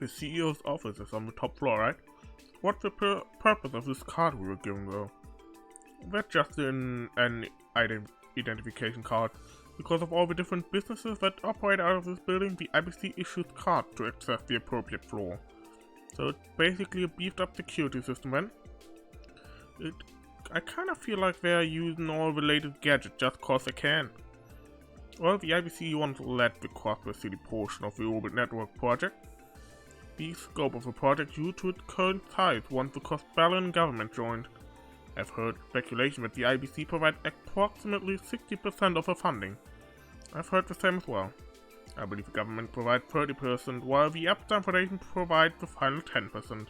The CEO's office is on the top floor, right? What's the purpose of this card we were given, though? That's just an identification card. Because of all the different businesses that operate out of this building, the IBC issues cards to access the appropriate floor. So it's basically a beefed up security system, man. I kind of feel like they're using all the latest gadgets just cause they can. Well, the IBC once led the Crossbell City portion of the Orbit Network project. The scope of the project due to its current size once the Crossbellian government joined. I've heard speculation that the IBC provides approximately 60% of the funding. I've heard the same as well. I believe the government provides 30%, while the Epstein Foundation provides the final 10%.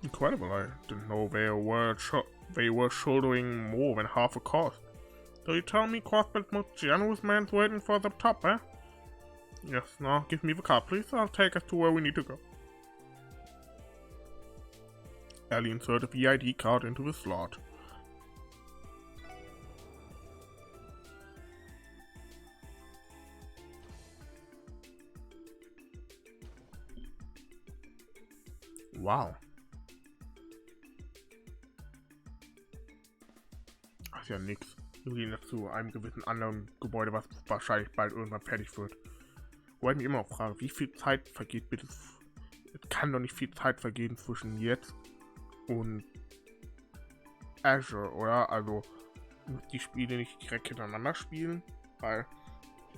Incredible, I didn't know they were shouldering more than half the cost. So you tell me Crossbell's most generous man's waiting for the top, eh? Yes, now give me the card, please. I'll take us to where we need to go. Elie inserted the ID card into the slot. Wow. Ach ja, nix. Wir gehen jetzt zu einem gewissen anderen Gebäude, was wahrscheinlich bald irgendwann fertig wird. Wo ich mich immer auch frage, wie viel Zeit vergeht bitte? Es kann doch nicht viel Zeit vergehen zwischen jetzt und Azure, oder? Also die Spiele nicht direkt hintereinander spielen, weil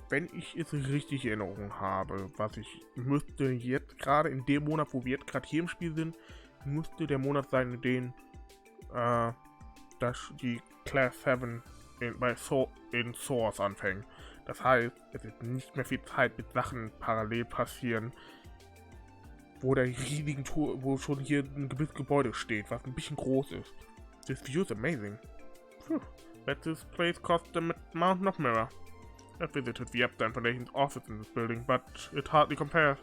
wenn ich es richtig in Erinnerung habe, was ich müsste jetzt gerade in dem Monat, wo wir jetzt gerade hier im Spiel sind, müsste der Monat sein, in dem dass die Class 7 in Source anfängt. Das heißt, es ist nicht mehr viel Zeit mit Sachen parallel passieren, wo der riesigen Tour, wo schon hier ein gewisses Gebäude steht, was ein bisschen groß ist. This view is amazing. Phew. That this place cost the mountain of mirror. I visited the Abteilung Foundation's office in this building, but it hardly compares.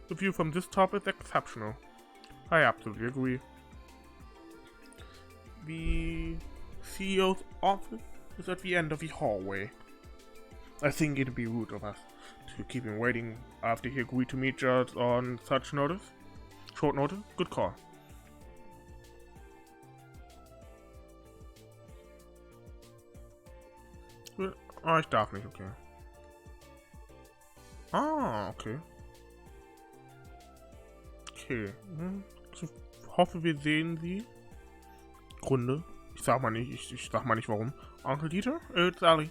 The view from this top is exceptional. I absolutely agree. The CEO's office is at the end of the hallway. I think it'd be rude of us to keep him waiting after he agreed to meet us on such short notice. Good call. Ah, ich darf nicht, okay. Ah, okay. Okay. Ich hoffe, wir sehen sie. Gründe. Ich sag mal nicht warum. Uncle Dieter? It's Elie.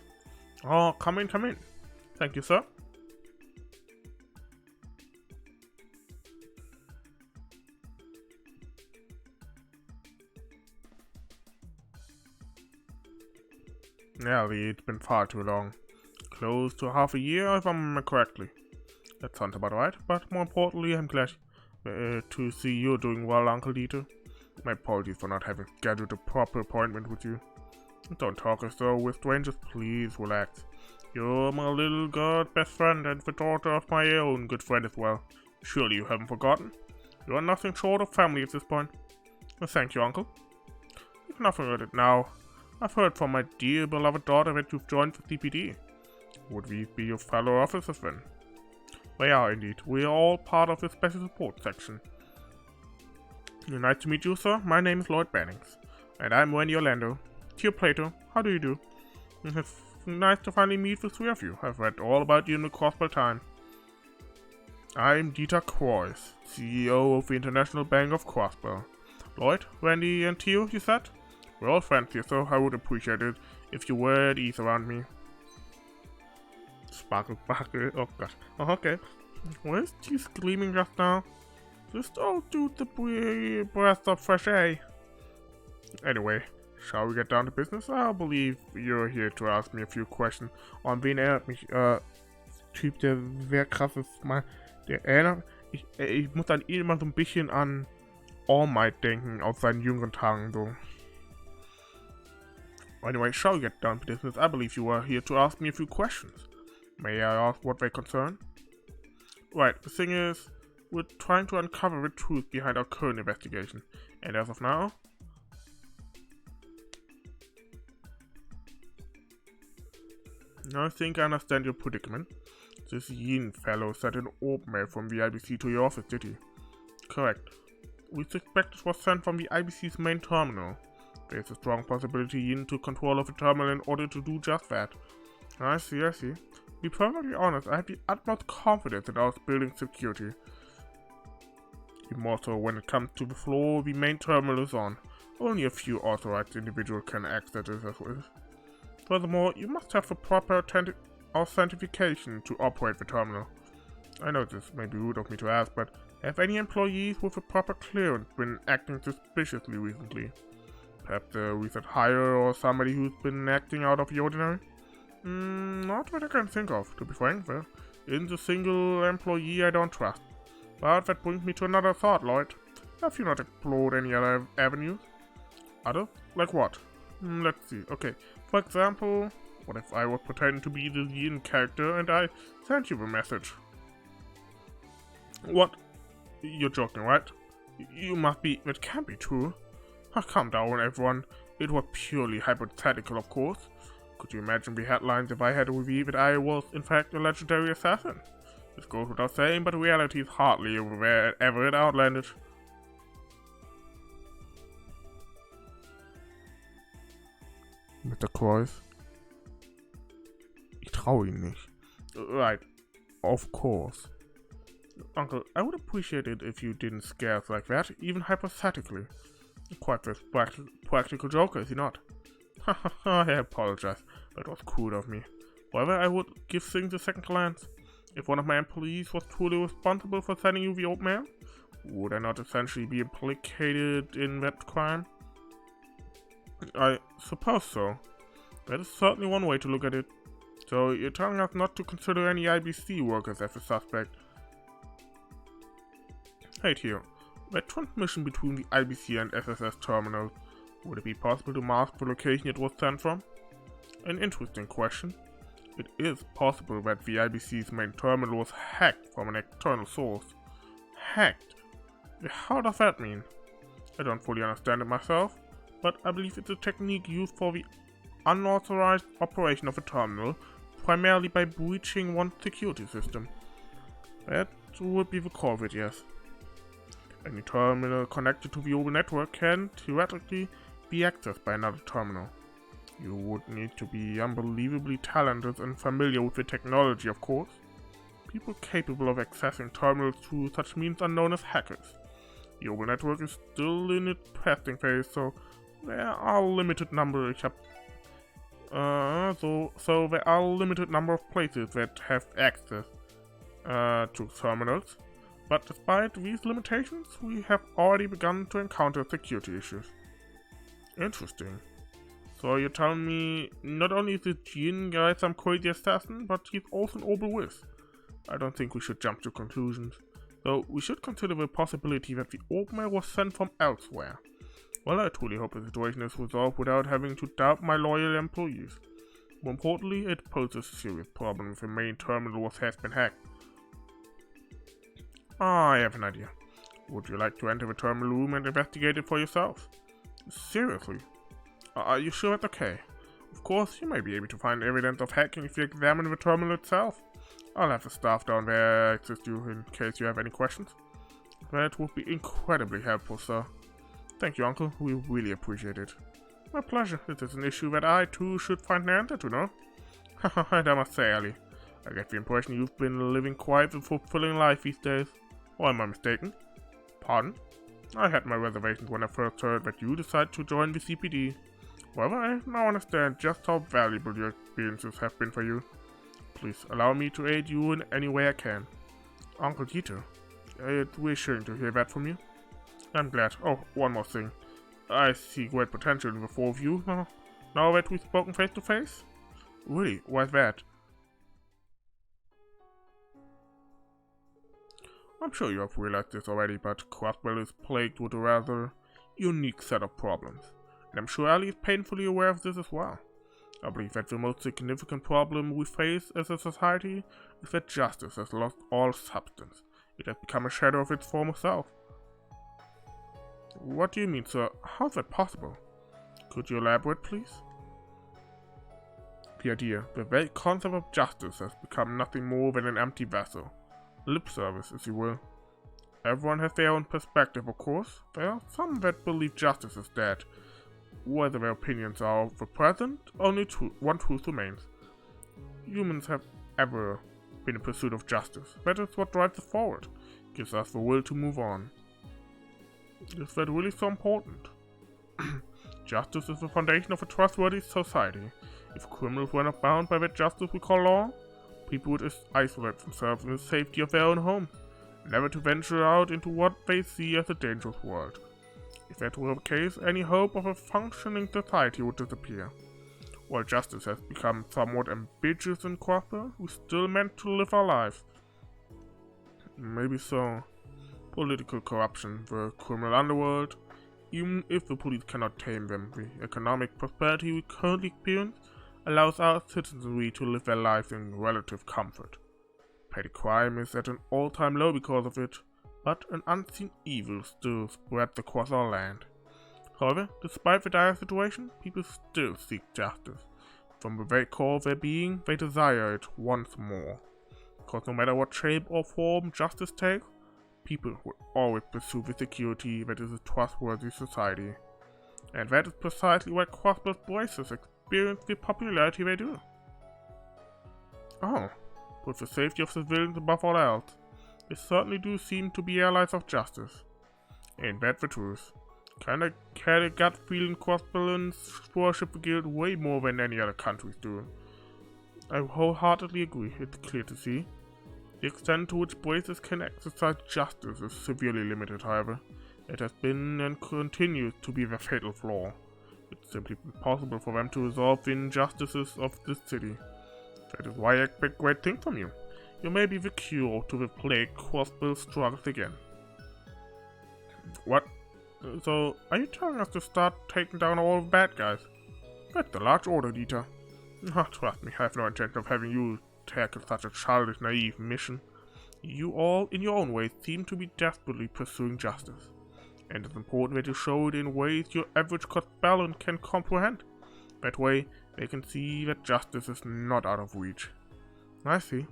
Oh, come in. Thank you, sir. Yeah, it's been far too long. Close to half a year, if I remember correctly. That sounds about right, but more importantly, I'm glad to see you're doing well, Uncle Dieter. My apologies for not having scheduled a proper appointment with you. Don't talk as though we're strangers, please relax. You're my little god best friend and the daughter of my own good friend as well. Surely you haven't forgotten. You are nothing short of family at this point. Thank you, Uncle. You've nothing heard it now. I've heard from my dear beloved daughter that you've joined the CPD. Would these be your fellow officers then? They are indeed. We are all part of the special support section. Nice to meet you, sir. My name is Lloyd Bannings, and I'm Wendy Orlando. Tio Plato, how do you do? It's nice to finally meet the three of you. I've read all about you in the Crossbell time. I'm Dieter Crois, CEO of the International Bank of Crossbell. Lloyd, Wendy, and Tio, you said? We're all friends here, so I would appreciate it if you were at ease around me. Sparkle, oh gosh. Oh, okay. Where's Tio screaming just now? Just don't do the breath of fresh air. Anyway, shall we get down to business? I believe you're here to ask me a few questions. Und wen erinnert mich, Typ, der sehr krass ist, der erinnert, ich muss dann immer so ein bisschen an All Might denken, aus seinen jüngeren Tagen, so. Anyway, shall we get down to business? I believe you are here to ask me a few questions. May I ask what they concern? Right, the thing is, we're trying to uncover the truth behind our current investigation, and as of now, I think I understand your predicament. This Yin fellow sent an orb mail from the IBC to your office, did he? Correct. We suspect it was sent from the IBC's main terminal. There is a strong possibility Yin took control of the terminal in order to do just that. I see. To be perfectly honest, I have the utmost confidence in our building's security. Even more so when it comes to the floor the main terminal is on. Only a few authorized individuals can access it as well. Furthermore, you must have the proper authentication to operate the terminal. I know this may be rude of me to ask, but have any employees with a proper clearance been acting suspiciously recently? Perhaps a recent hire or somebody who's been acting out of the ordinary? Not what I can think of, to be frank. There isn't a single employee I don't trust. But that brings me to another thought, Lloyd. Have you not explored any other avenues? Others? Like what? Let's see. Okay, for example, what if I was pretending to be the Yin character and I sent you the message? What? You're joking, right? You must be. That can't be true. Calm down, everyone. It was purely hypothetical, of course. Could you imagine the headlines if I had revealed that I was, in fact, a legendary assassin? This goes without saying, but reality is hardly ever outlandish. Mr. Crois? Ich traue Ihnen nicht. Right. Of course. Uncle, I would appreciate it if you didn't scare us like that, even hypothetically. Quite the practical joker, is he not? I apologize. That was crude of me. However, I would give things a second glance. If one of my employees was truly responsible for sending you the old mail, would I not essentially be implicated in that crime? I suppose so. That is certainly one way to look at it. So you're telling us not to consider any IBC workers as a suspect. Hey Tio, that transmission between the IBC and SSS terminals, would it be possible to mask the location it was sent from? An interesting question. It is possible that the IBC's main terminal was hacked from an external source. Hacked? How does that mean? I don't fully understand it myself, but I believe it's a technique used for the unauthorized operation of a terminal, primarily by breaching one's security system. That would be the core of it, yes. Any terminal connected to the global network can, theoretically, be accessed by another terminal. You would need to be unbelievably talented and familiar with the technology, of course. People capable of accessing terminals through such means are known as hackers. The global network is still in its testing phase, so there are a limited number of places that have access to terminals. But despite these limitations, we have already begun to encounter security issues. Interesting. So you're telling me not only is this Jin guy some crazy assassin, but he's also an obelisk. I don't think we should jump to conclusions. Though we should consider the possibility that the orb mail was sent from elsewhere. Well, I truly hope the situation is resolved without having to doubt my loyal employees. More importantly, it poses a serious problem if the main terminal has been hacked. I have an idea. Would you like to enter the terminal room and investigate it for yourself? Seriously? Are you sure that's okay? Of course, you may be able to find evidence of hacking if you examine the terminal itself. I'll have the staff down there assist you in case you have any questions. That would be incredibly helpful, sir. Thank you, Uncle. We really appreciate it. My pleasure. This is an issue that I, too, should find an answer to, no? And I must say, Elie, I get the impression you've been living quite a fulfilling life these days. Or am I mistaken? Pardon? I had my reservations when I first heard that you decided to join the CPD. However, I now understand just how valuable your experiences have been for you. Please allow me to aid you in any way I can. Uncle Dieter, it's reassuring to hear that from you. I'm glad. Oh, one more thing. I see great potential in the four of you, now that we've spoken face to face. Really? Why's that? I'm sure you have realized this already, but Crossbell is plagued with a rather unique set of problems. And I'm sure Elie is painfully aware of this as well. I believe that the most significant problem we face as a society is that justice has lost all substance. It has become a shadow of its former self. What do you mean, sir? How's that possible? Could you elaborate, please? The idea, the very concept of justice has become nothing more than an empty vessel. Lip service, if you will. Everyone has their own perspective, of course. There are some that believe justice is dead. Whether their opinions are of the present, only one truth remains. Humans have ever been in pursuit of justice. That is what drives us forward, gives us the will to move on. Is that really so important? Justice is the foundation of a trustworthy society. If criminals were not bound by that justice we call law, people would isolate themselves in the safety of their own home, never to venture out into what they see as a dangerous world. If that were the case, any hope of a functioning society would disappear. While justice has become somewhat ambiguous in Crossbell, we still meant to live our lives. Maybe so. Political corruption, the criminal underworld, even if the police cannot tame them, the economic prosperity we currently experience allows our citizenry to live their lives in relative comfort. Petty crime is at an all-time low because of it, but an unseen evil still spreads across our land. However, despite the dire situation, people still seek justice. From the very core of their being, they desire it once more. Because no matter what shape or form justice takes, people will always pursue the security that is a trustworthy society. And that is precisely why Crossbell's braces experience the popularity they do. Oh, put the safety of civilians above all else. They certainly do seem to be allies of justice. Ain't that the truth? Kinda had a gut feeling Crossbellans worship the guild way more than any other countries do. I wholeheartedly agree, it's clear to see. The extent to which braces can exercise justice is severely limited, however. It has been and continues to be the fatal flaw. It's simply impossible for them to resolve the injustices of this city. That is why I expect great things from you. You may be the cure to the plague Crossbell struggles again. What? So, are you telling us to start taking down all the bad guys? That's a large order, Dieter. Oh, trust me, I have no intention of having you tackle such a childish, naive mission. You all, in your own way, seem to be desperately pursuing justice. And it's important that you show it in ways your average Crossbellan can comprehend. That way, they can see that justice is not out of reach. I see.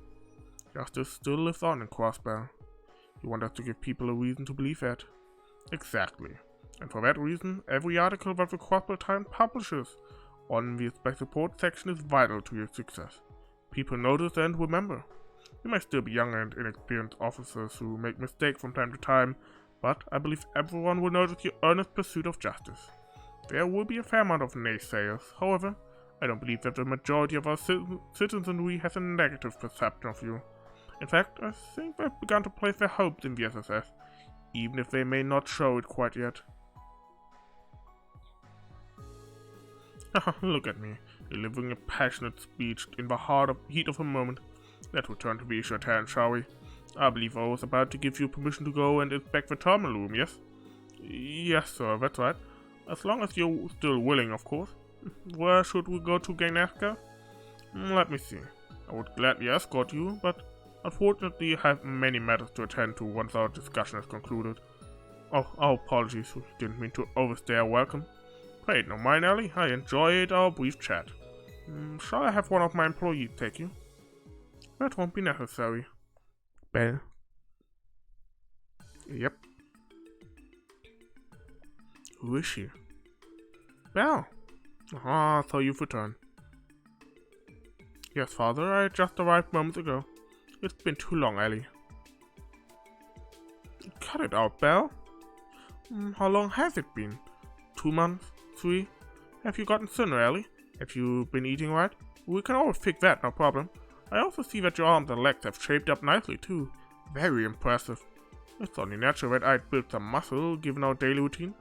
Justice still lives on in Crossbell. You want us to give people a reason to believe that. Exactly. And for that reason, every article that the Crossbell Times publishes on the support section is vital to your success. People notice and remember. You may still be young and inexperienced officers who make mistakes from time to time, but I believe everyone will notice your earnest pursuit of justice. There will be a fair amount of naysayers, however, I don't believe that the majority of our citizenry has a negative perception of you. In fact, I think they've begun to place their hopes in the SSS, even if they may not show it quite yet. Look at me, delivering a passionate speech in the heat of a moment. Let's return to the issue at hand, shall we? I believe I was about to give you permission to go and inspect the terminal room, yes? Yes, sir, that's right. As long as you're still willing, of course. Where should we go to, Gaineska? Let me see. I would gladly escort you, but unfortunately I have many matters to attend to once our discussion is concluded. Oh, apologies, we didn't mean to overstay our welcome. Pray no mind, Elie. I enjoyed our brief chat. Shall I have one of my employees take you? That won't be necessary. Bell. Yep. Who is she? Bell. Ah, so you've returned. Yes, father, I just arrived moments ago. It's been too long, Elie. Cut it out, Bell. How long has it been? 2 months? 3? Have you gotten thinner, Elie? Have you been eating right? We can always fix that, no problem. I also see that your arms and legs have shaped up nicely, too. Very impressive. It's only natural that I'd build some muscle, given our daily routine.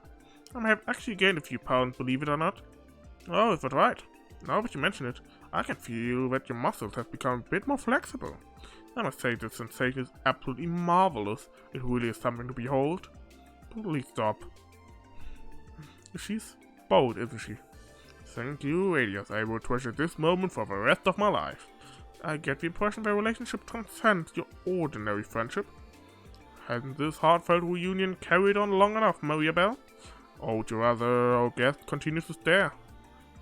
I have actually gained a few pounds, believe it or not. Oh, is that right? Now that you mention it, I can feel that your muscles have become a bit more flexible. I must say this sensation is absolutely marvelous. It really is something to behold. Please stop. She's bold, isn't she? Thank you, Radius. I will treasure this moment for the rest of my life. I get the impression their relationship transcends your ordinary friendship. Hasn't this heartfelt reunion carried on long enough, Mariabell? Or would you rather our guest continues to stare?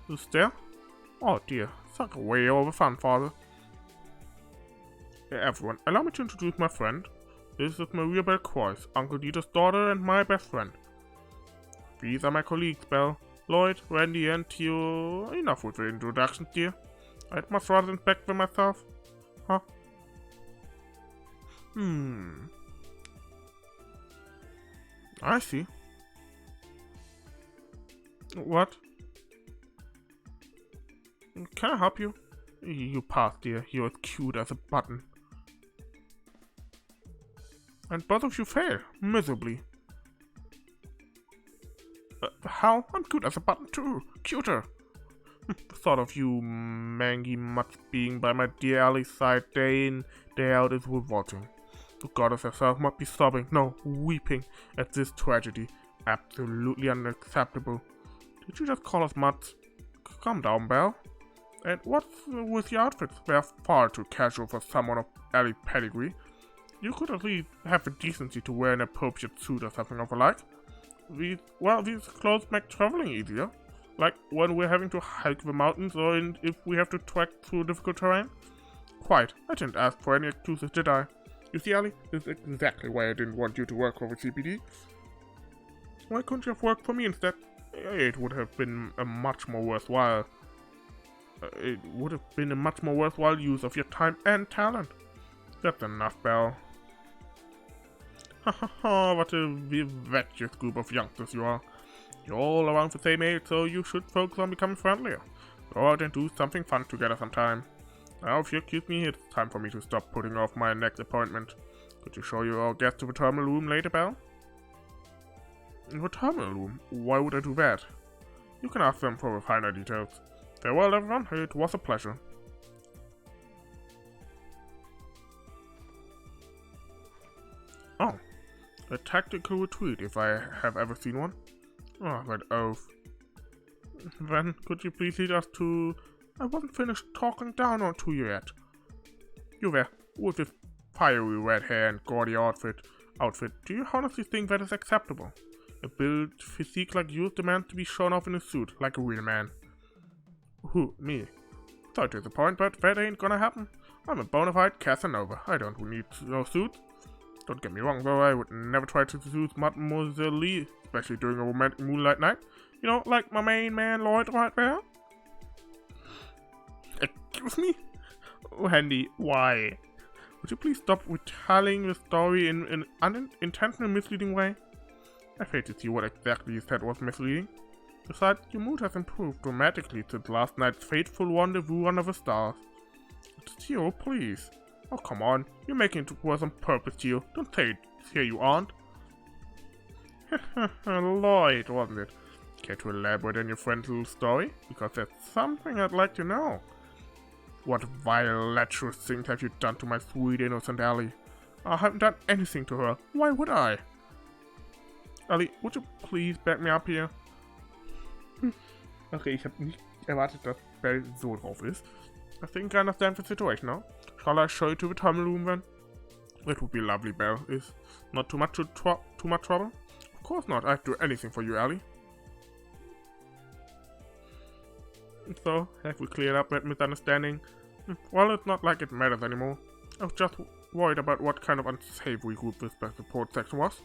To stare? Oh dear, Suck way over fun, father. Hey, everyone, allow me to introduce my friend. This is Mariabell Crois, Uncle Dieter's daughter and my best friend. These are my colleagues, Belle, Lloyd, Randy, and Tio. Enough with the introductions, dear. I'd much rather inspect them myself. Huh? I see. What? Can I help you? You pass, dear. You're as cute as a button. And both of you fail, miserably. How? I'm cute as a button too. Cuter. The thought of you mangy mutts being by my dear Ellie's side day in, day out is revolting. The goddess herself must be sobbing, no, weeping at this tragedy. Absolutely unacceptable. Did you just call us mutts? Calm down, Belle. And what's with your outfits? They're far too casual for someone of Ellie's pedigree. You could at least have the decency to wear an appropriate suit or something of the like. These clothes make traveling easier. Like when we're having to hike the mountains or if we have to trek through difficult terrain. Quite. I didn't ask for any excuses, did I? You see, Ellie, this is exactly why I didn't want you to work for the CPD. Why couldn't you have worked for me instead? It would have been a much more worthwhile. Use of your time and talent. That's enough, Belle. Ha ha ha! What a vivacious group of youngsters you are. You're all around the same age, so you should focus on becoming friendlier. Go out and do something fun together sometime. Now, if you excuse me, it's time for me to stop putting off my next appointment. Could you show your guests to the terminal room later, Belle? The terminal room? Why would I do that? You can ask them for the finer details. Farewell, everyone. It was a pleasure. Oh, a tactical retreat, if I have ever seen one. Oh, that oath. Then, could you please lead us to... I wasn't finished talking down on to you yet. You there, with this fiery red hair and gaudy outfit, do you honestly think that is acceptable? A built physique like yours demands to be shown off in a suit, like a real man. Who, me? Sorry to disappoint, but that ain't gonna happen. I'm a bona fide Casanova. I don't need no suits. Don't get me wrong though, I would never try to seduce Mademoiselle Lee, especially during a romantic moonlight night. You know, like my main man Lloyd right there. Excuse me? Oh, Handy, why? Would you please stop retelling the story in an unintentional misleading way? I fail to see what exactly you said was misleading. Besides, your mood has improved dramatically since last night's fateful rendezvous under the stars. Tio, please. Oh, come on. You're making it worse on purpose, Tio. Don't say it here you aren't. Lloyd, wasn't it? Care to elaborate on your friend's little story? Because there's something I'd like to know. What vile, lecherous things have you done to my sweet, innocent Ellie? I haven't done anything to her. Why would I? Ellie, would you please back me up here? Okay, ich habe nicht erwartet, dass Belle so drauf ist. I think I understand the situation now. Shall I show you to the terminal room then? That would be lovely, Belle. Is not too much trouble? Of course not. I'd do anything for you, Ellie. So, have we cleared up that misunderstanding? Well, it's not like it matters anymore. I was just worried about what kind of unsavory group this support section was.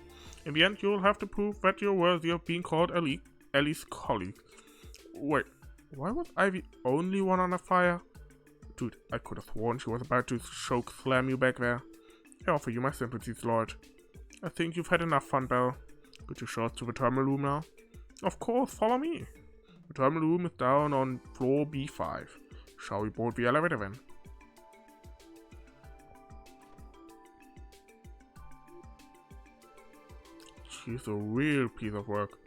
In the end, you'll have to prove that you're worthy of being called Ellie's colleague. Wait, why was I the only one on a fire? Dude, I could have sworn she was about to choke slam you back there. I offer you my sympathies, Lloyd. I think you've had enough fun, Belle. Could you show us to the terminal room now? Of course, follow me. The terminal room is down on floor B5. Shall we board the elevator then? She's a real piece of work.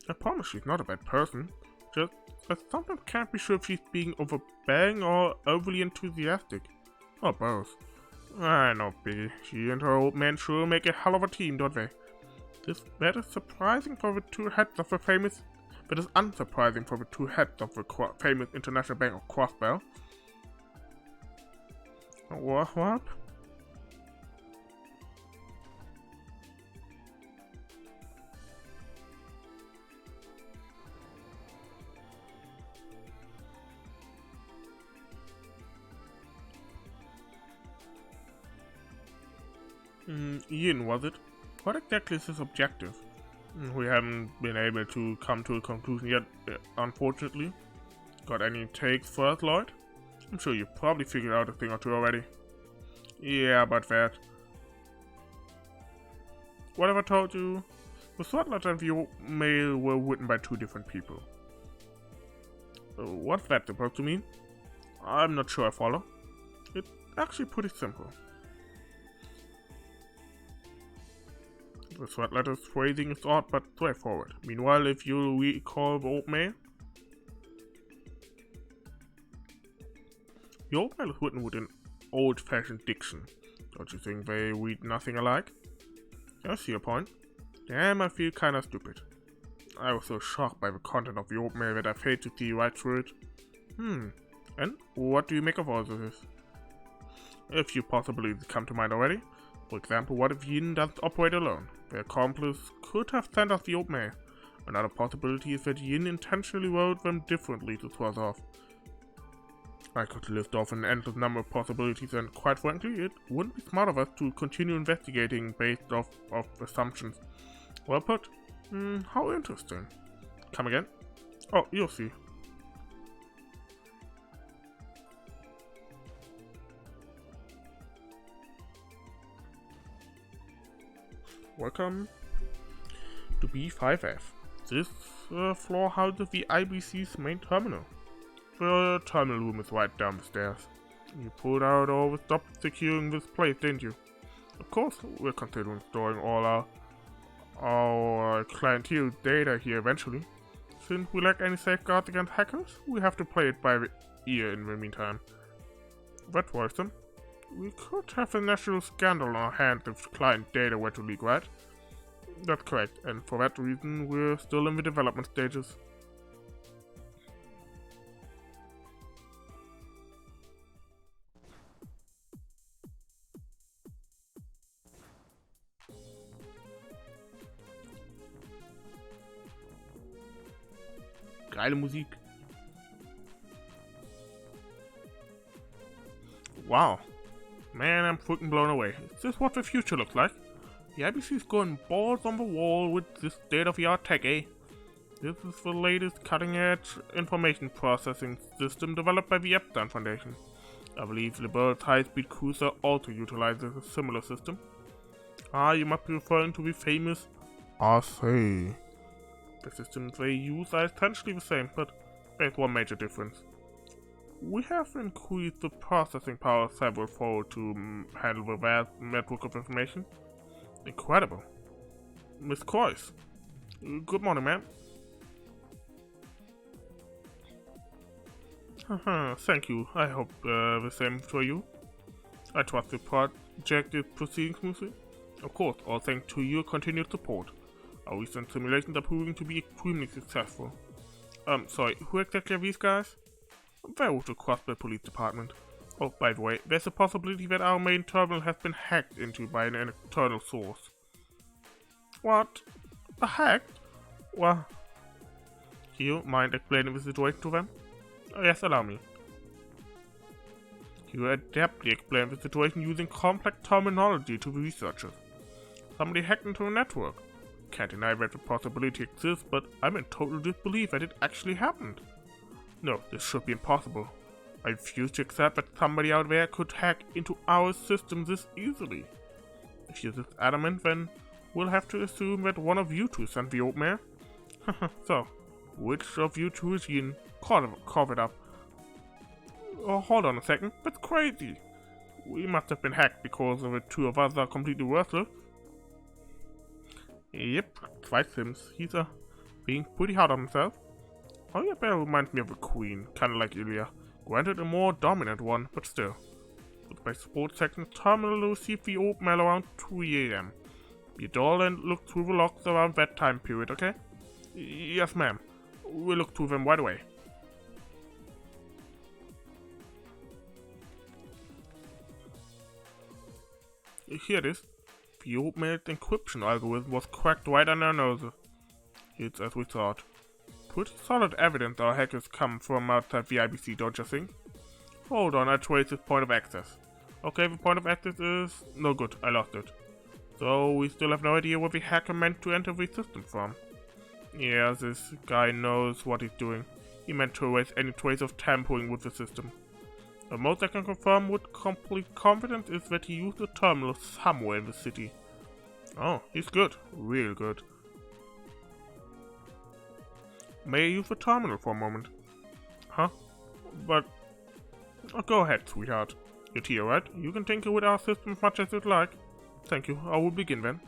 I promise she's not a bad person. Just, I sometimes can't be sure if she's being overbearing or overly enthusiastic. Or both. I know, Biggie. She and her old man sure make a hell of a team, don't they? That is surprising for the two heads of the famous... That is unsurprising for the two heads of the famous International Bank of Crossbell. What? Yin, was it? What exactly is his objective? We haven't been able to come to a conclusion yet, unfortunately. Got any takes for us, Lloyd? I'm sure you probably figured out a thing or two already. Yeah, but that. What have I told you? The sword letter and the mail were written by two different people. What's that supposed to mean? I'm not sure I follow. It's actually pretty simple. The sword letter's phrasing is odd but straightforward. Meanwhile, if you recall the old mail, the old mail is written with an old-fashioned diction. Don't you think they read nothing alike? I see your point. Damn, I feel kinda stupid. I was so shocked by the content of the old mail that I failed to see right through it. And what do you make of all of this? A few possibilities come to mind already. For example, what if Yin doesn't operate alone? The accomplice could have sent us the old mail. Another possibility is that Yin intentionally wrote them differently to throw us off. I could list off an endless number of possibilities, and quite frankly, it wouldn't be smart of us to continue investigating based off assumptions. Well put. How interesting. Come again? Oh, you'll see. Welcome to B5F. This floor houses the IBC's main terminal. The terminal room is right down the stairs. You pulled out all the stops securing this place, didn't you? Of course, we're considering storing all our clientele data here eventually. Since we lack any safeguards against hackers, we have to play it by the ear in the meantime. That worrisome. We could have a national scandal on our hands if client data were to leak, right? That's correct, and for that reason, we're still in the development stages. Geile Musik. Wow. Man, I'm freaking blown away. Is this what the future looks like? The IBC's going balls on the wall with this state-of-the-art tech, eh? This is the latest cutting-edge information processing system developed by the Epstein Foundation. I believe the Bird's high-speed cruiser also utilizes a similar system. Ah, you must be referring to the famous RC. The systems they use are essentially the same, but there's one major difference. We have increased the processing power several-fold to handle the vast network of information. Incredible. Miss Crois. Good morning, ma'am. Thank you. I hope the same for you. I trust the project is proceeding smoothly. Of course, all thanks to your continued support. Our recent simulations are proving to be extremely successful. Sorry, who exactly are these guys? They're with the Crossbell Police Department. Oh, by the way, there's a possibility that our main terminal has been hacked into by an external source. What? A hacked? Well, do you mind explaining the situation to them? Oh, yes, allow me. You adeptly explain the situation using complex terminology to the researchers. Somebody hacked into a network. Can't deny that the possibility exists, but I'm in total disbelief that it actually happened. No, this should be impossible. I refuse to accept that somebody out there could hack into our system this easily. If you're this adamant, then we'll have to assume that one of you two sent the old mail. So, which of you two is Yin? Cough it up. Oh, hold on a second, that's crazy. We must have been hacked because the two of us are completely worthless. Yep, quite Sims. He's being pretty hard on himself. Mariabell reminds me of a queen, kinda like Elie. Granted a more dominant one, but still. With my support section's terminal to receive the old mail around 2 AM. Be dull and look through the logs around that time period, okay? Yes, ma'am. We'll look through them right away. Here it is. The old mail's encryption algorithm was cracked right under our noses. It's as we thought. Pretty solid evidence our hackers come from outside the IBC, don't you think? Hold on, I trace his point of access. Okay, the point of access is no good, I lost it. So we still have no idea what the hacker meant to enter the system from. Yeah, this guy knows what he's doing. He meant to erase any trace of tampering with the system. The most I can confirm with complete confidence is that he used a terminal somewhere in the city. Oh, he's good. Real good. May I use the terminal for a moment? Huh? But... Oh, go ahead, sweetheart. You're Tio, right? You can tinker with our system as much as you'd like. Thank you. I will begin then.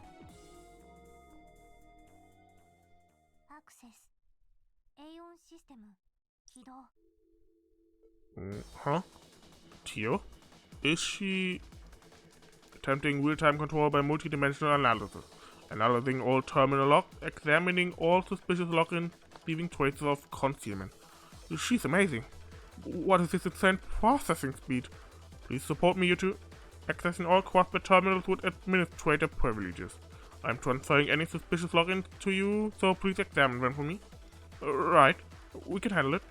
Huh? Tio? Is she attempting real-time control by multidimensional analysis, analyzing all terminal logs, examining all suspicious logins, leaving traces of concealment? She's amazing. What is this insane processing speed? Please support me, you two. Accessing all Crossbell terminals with administrator privileges. I'm transferring any suspicious logins to you, so please examine them for me. Right. We can handle it.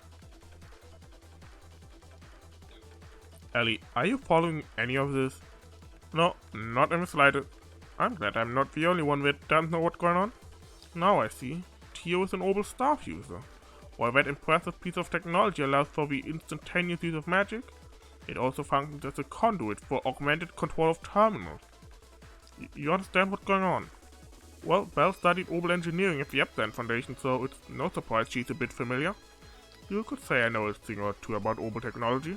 Elie, are you following any of this? No, not in the slightest. I'm glad I'm not the only one that doesn't know what's going on. Now I see. Tio is an orbital staff user. While that impressive piece of technology allows for the instantaneous use of magic, it also functions as a conduit for augmented control of terminals. You understand what's going on? Well, Belle studied orbital engineering at the Abteilung Foundation, so it's no surprise she's a bit familiar. You could say I know a thing or two about orbital technology.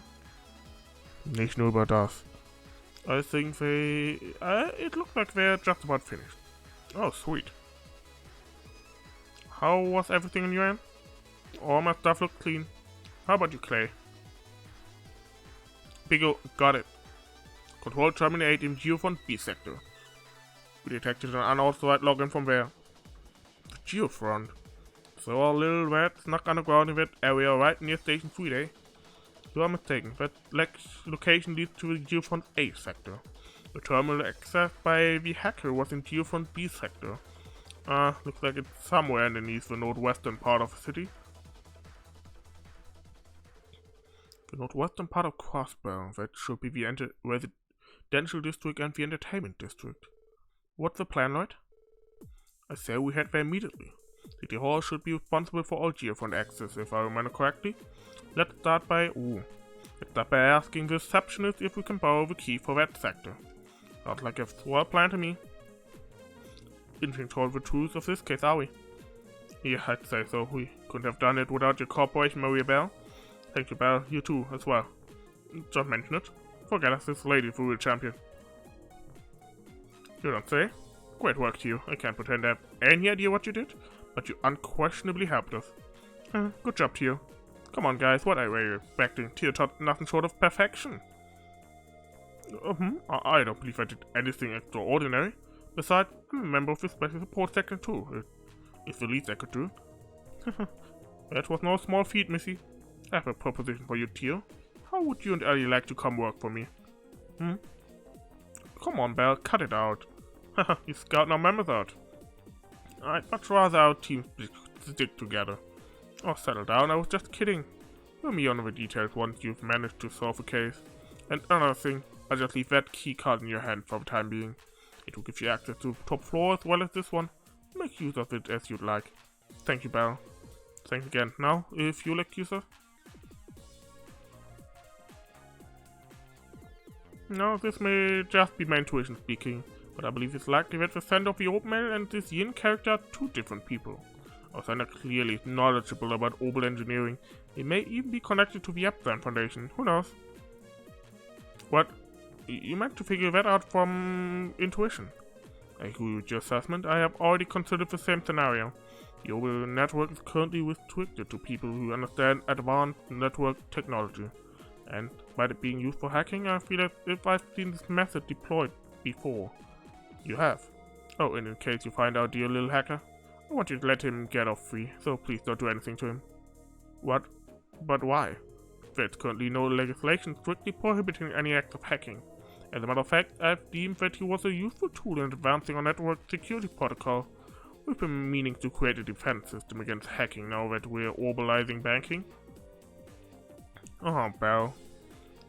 Nicht nur über das. I think they... it looks like they're just about finished. Oh, sweet. How was everything on your end? All my stuff looked clean. How about you, Clay? Biggo, got it. Control terminate in Geofront B sector. We detected an unauthorized login from there. The Geofront. So our little rat snuck underground in that area right near Station 3, eh? You are mistaken. That location leads to the Geofront A sector. The terminal accessed by the hacker was in Geofront B sector. Looks like it's somewhere underneath the northwestern part of the city. The northwestern part of Crossbell. That should be the residential district and the entertainment district. What's the plan, Lloyd? I say we head there immediately. City Hall should be responsible for all Geofront access, if I remember correctly. Let's start by asking the receptionist if we can borrow the key for that sector. Sounds like a swell plan to me. Inching toward the truth of this case, are we? Yeah, I'd say so. We couldn't have done it without your cooperation, Mariabell. Thank you, Belle. You too, as well. Just mention it. Forget us, this lady's the real champion. You don't say? Great work to you. I can't pretend to have any idea what you did, but you unquestionably helped us. Good job, Tio. Come on, guys, what are you expecting? Tio taught nothing short of perfection. I don't believe I did anything extraordinary. Besides, I'm a member of the Special Support Section too. It's the least I could do. That was no small feat, Missy. I have a proposition for you, Tio. How would you and Elie like to come work for me? Come on, Belle, cut it out. Haha, you scout our members out. I'd much rather our teams stick together. Oh, settle down, I was just kidding. Fill me on the details once you've managed to solve a case. And another thing, I'll just leave that key card in your hand for the time being. It will give you access to the top floor as well as this one. Make use of it as you'd like. Thank you, Belle. Thanks again. Now, if you like, user. No, this may just be my intuition speaking, but I believe it's likely that the sender of the open mail and this Yin character are two different people. Our sender clearly is knowledgeable about orbital engineering. It may even be connected to the Abteilung Foundation. Who knows? What? You meant to figure that out from intuition? I agree with your assessment. I have already considered the same scenario. The orbital network is currently restricted to people who understand advanced network technology. And by it being used for hacking, I feel as if I've seen this method deployed before. You have? Oh, and in case you find out, dear little hacker, I want you to let him get off free, so please don't do anything to him. What? But why? There's currently no legislation strictly prohibiting any act of hacking. As a matter of fact, I've deemed that he was a useful tool in advancing our network security protocol. We've been meaning to create a defense system against hacking now that we're orbitalizing banking. Oh, Belle.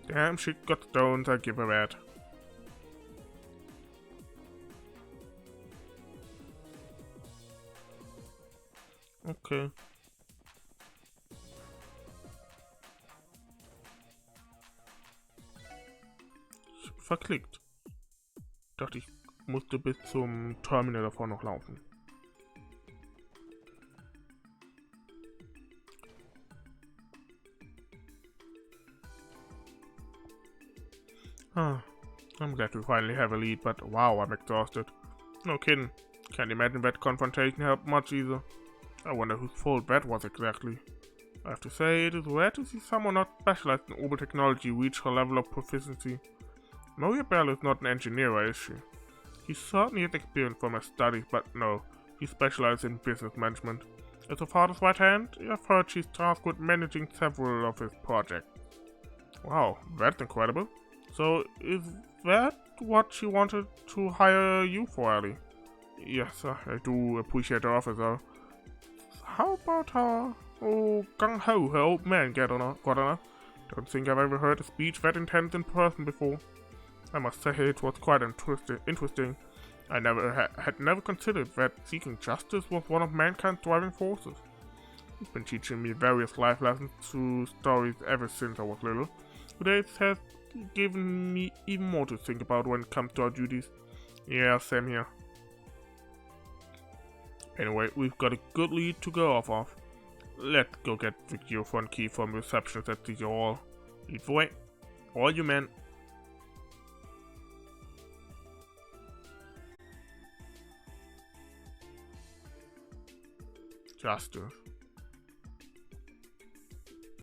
Damn, she got stones, I give her that. Okay. Ich hab verklickt. Dachte, ich musste bis zum Terminal davor noch laufen. I'm glad we finally have a lead, but wow, I'm exhausted. No kidding. Can't imagine that confrontation helped much either. I wonder whose fault that was exactly. I have to say, it is rare to see someone not specialized in orbital technology reach her level of proficiency. Mariabell is not an engineer, is she? He certainly has experience from his studies, but no, he specializes in business management. As her father's right hand, I've heard she's tasked with managing several of his projects. Wow, that's incredible. So, is that what she wanted to hire you for, Elie? Yes, I do appreciate her offer, though. How about her? Oh, gung-ho, her old man got on her. Don't think I've ever heard a speech that intense in person before. I must say it was quite interesting. I had never considered that seeking justice was one of mankind's driving forces. He's been teaching me various life lessons through stories ever since I was little. Today it has given me even more to think about when it comes to our duties. Yeah, same here. Anyway, we've got a good lead to go off of. Let's go get the Geofront key from the receptionist at the hall. Lead the way. All you men. Justice.